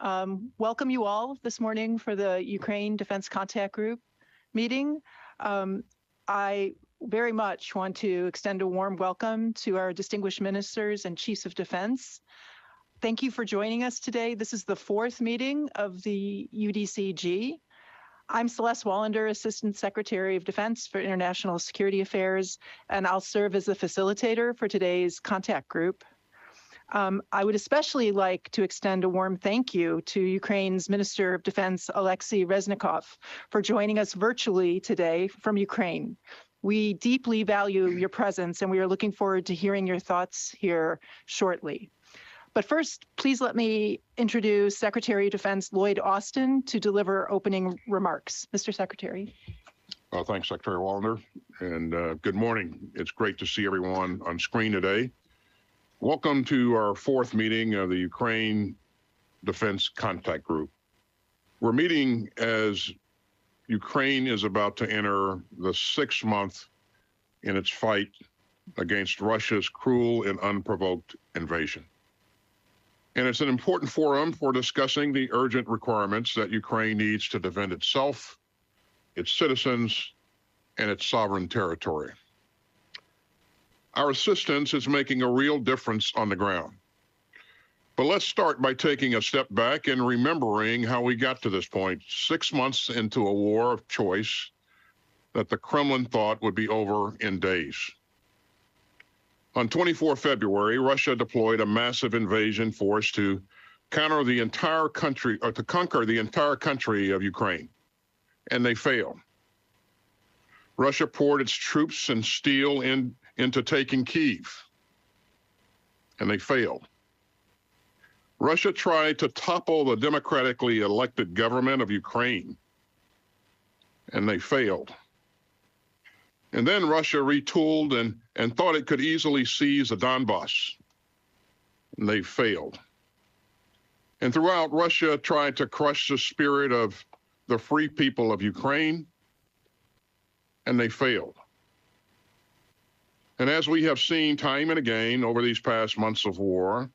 Welcome you all this morning for the Ukraine Defense Contact Group meeting. I very much want to extend a warm welcome to our distinguished ministers and chiefs of defense. Thank you for joining us today. This is the fourth meeting of the UDCG. I'm Celeste Wallander, Assistant Secretary of Defense for International Security Affairs, and I'll serve as the facilitator for today's contact group. I would especially like to extend a warm thank you to Ukraine's Minister of Defense, Alexei Reznikov, for joining us virtually today from Ukraine. We deeply value your presence, and we are looking forward to hearing your thoughts here shortly. But first, please let me introduce Secretary of Defense Llойд Остін to deliver opening remarks. Mr. Secretary. Thanks, Secretary Wallander, and good morning. It's great to see everyone on screen today. Welcome to our fourth meeting of the Ukraine Defense Contact Group. We're meeting as Ukraine is about to enter the 6th month in its fight against Russia's cruel and unprovoked invasion. And it's an important forum for discussing the urgent requirements that Ukraine needs to defend itself, its citizens, and its sovereign territory. Our assistance is making a real difference on the ground. But let's start by taking a step back and remembering how we got to this point, 6 months into a war of choice that the Kremlin thought would be over in days. On 24 February, Russia deployed a massive invasion force to counter the entire country, or to conquer the entire country of Ukraine, and they failed. Russia poured its troops and steel into taking Kyiv, and they failed. Russia tried to topple the democratically elected government of Ukraine, and they failed. And then Russia retooled and thought it could easily seize the Donbass, and they failed. And throughout, Russia tried to crush the spirit of the free people of Ukraine, and they failed. And as we have seen time and again over these past months of war,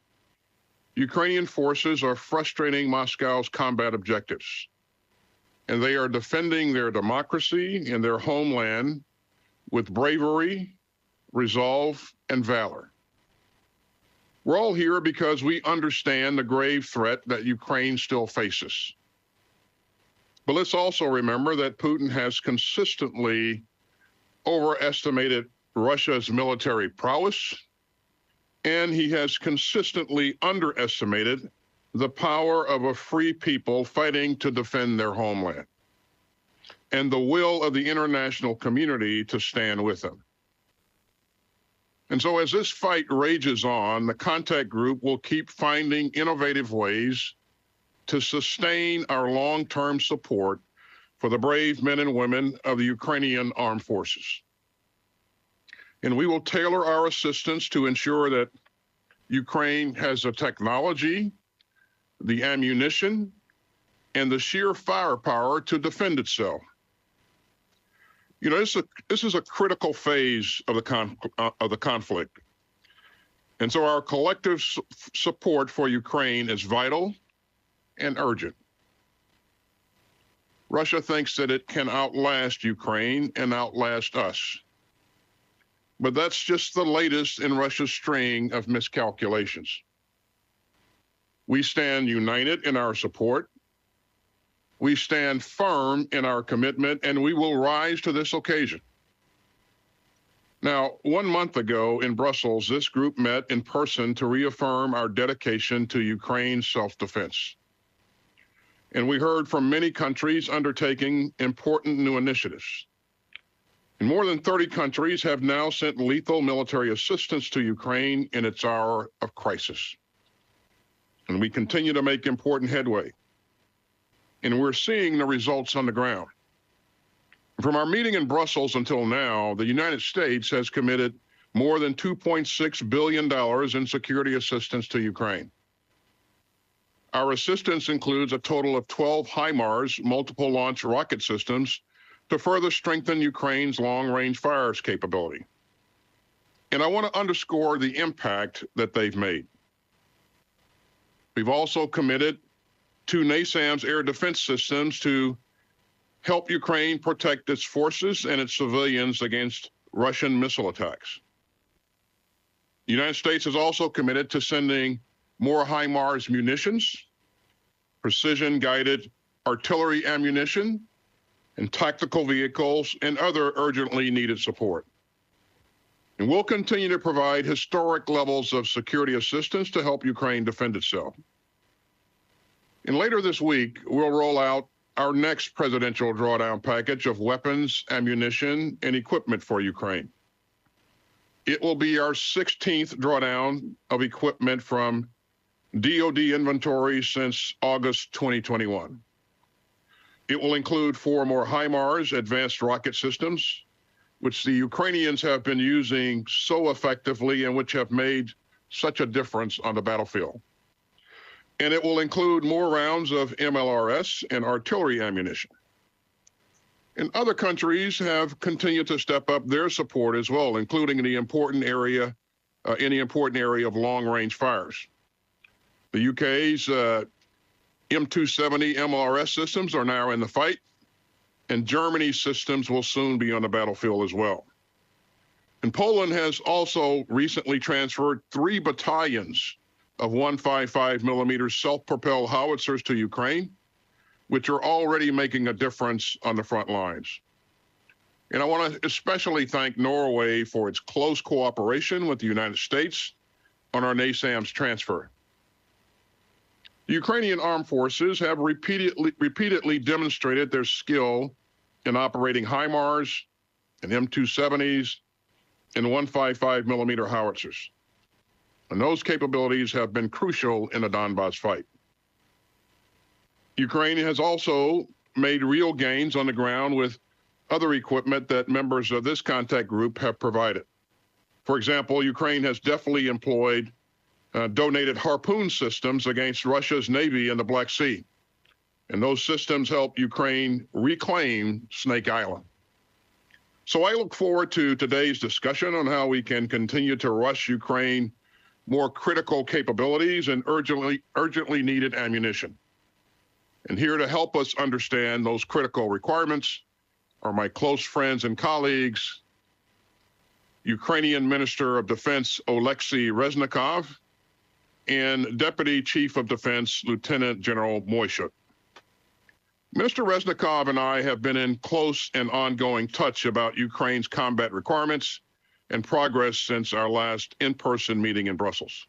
Ukrainian forces are frustrating Moscow's combat objectives, and they are defending their democracy and their homeland with bravery, resolve, and valor. We're all here because we understand the grave threat that Ukraine still faces. But let's also remember that Putin has consistently overestimated Russia's military prowess, and he has consistently underestimated the power of a free people fighting to defend their homeland, and the will of the international community to stand with them. And so as this fight rages on, the contact group will keep finding innovative ways to sustain our long-term support for the brave men and women of the Ukrainian armed forces. And we will tailor our assistance to ensure that Ukraine has the technology, the ammunition, and the sheer firepower to defend itself. You know, this is a critical phase of the conflict. And so our collective support for Ukraine is vital and urgent. Russia thinks that it can outlast Ukraine and outlast us. But that's just the latest in Russia's string of miscalculations. We stand united in our support. We stand firm in our commitment, and we will rise to this occasion. Now, 1 month ago in Brussels, this group met in person to reaffirm our dedication to Ukraine's self-defense. And we heard from many countries undertaking important new initiatives. And more than 30 countries have now sent lethal military assistance to Ukraine in its hour of crisis. And we continue to make important headway. And we're seeing the results on the ground. From our meeting in Brussels until now, the United States has committed more than $2.6 billion in security assistance to Ukraine. Our assistance includes a total of 12 HIMARS multiple launch rocket systems to further strengthen Ukraine's long-range fires capability. And I want to underscore the impact that they've made. We've also committed to NASAMS air defense systems to help Ukraine protect its forces and its civilians against Russian missile attacks. The United States is also committed to sending more HIMARS munitions, precision-guided artillery ammunition, and tactical vehicles and other urgently needed support. And we'll continue to provide historic levels of security assistance to help Ukraine defend itself. And later this week, we'll roll out our next presidential drawdown package of weapons, ammunition, and equipment for Ukraine. It will be our 16th drawdown of equipment from DoD inventory since August 2021. It will include 4 more HIMARS advanced rocket systems, which the Ukrainians have been using so effectively and which have made such a difference on the battlefield. And it will include more rounds of MLRS and artillery ammunition. And other countries have continued to step up their support as well, including in the important area of long-range fires. The UK's M270 MLRS systems are now in the fight, and Germany's systems will soon be on the battlefield as well. And Poland has also recently transferred 3 battalions of 155 millimeter self-propelled howitzers to Ukraine, which are already making a difference on the front lines. And I want to especially thank Norway for its close cooperation with the United States on our NASAMS transfer. The Ukrainian armed forces have repeatedly demonstrated their skill in operating HIMARS and M270s and 155 millimeter howitzers. And those capabilities have been crucial in the Donbass fight. Ukraine has also made real gains on the ground with other equipment that members of this contact group have provided. For example, Ukraine has definitely employed donated Harpoon systems against Russia's Navy in the Black Sea. And those systems help Ukraine reclaim Snake Island. So I look forward to today's discussion on how we can continue to rush Ukraine more critical capabilities and urgently needed ammunition. And here to help us understand those critical requirements are my close friends and colleagues, Ukrainian Minister of Defense Oleksiy Reznikov and Deputy Chief of Defense Lieutenant General Moyshuk. Minister Reznikov and I have been in close and ongoing touch about Ukraine's combat requirements and progress since our last in-person meeting in Brussels.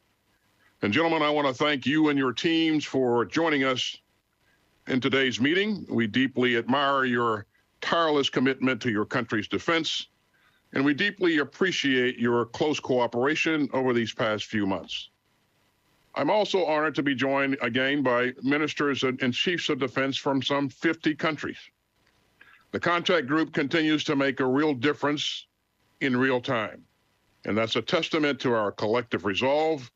And gentlemen, I want to thank you and your teams for joining us in today's meeting. We deeply admire your tireless commitment to your country's defense, and we deeply appreciate your close cooperation over these past few months. I'm also honored to be joined again by ministers and chiefs of defense from some 50 countries. The contact group continues to make a real difference in real time, and that's a testament to our collective resolve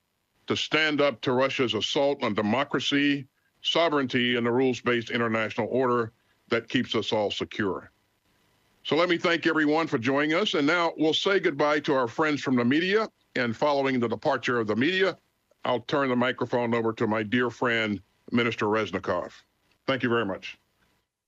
to stand up to Russia's assault on democracy, sovereignty, and the rules-based international order that keeps us all secure. So let me thank everyone for joining us, and now we'll say goodbye to our friends from the media, and following the departure of the media, I'll turn the microphone over to my dear friend, Minister Reznikov. Thank you very much.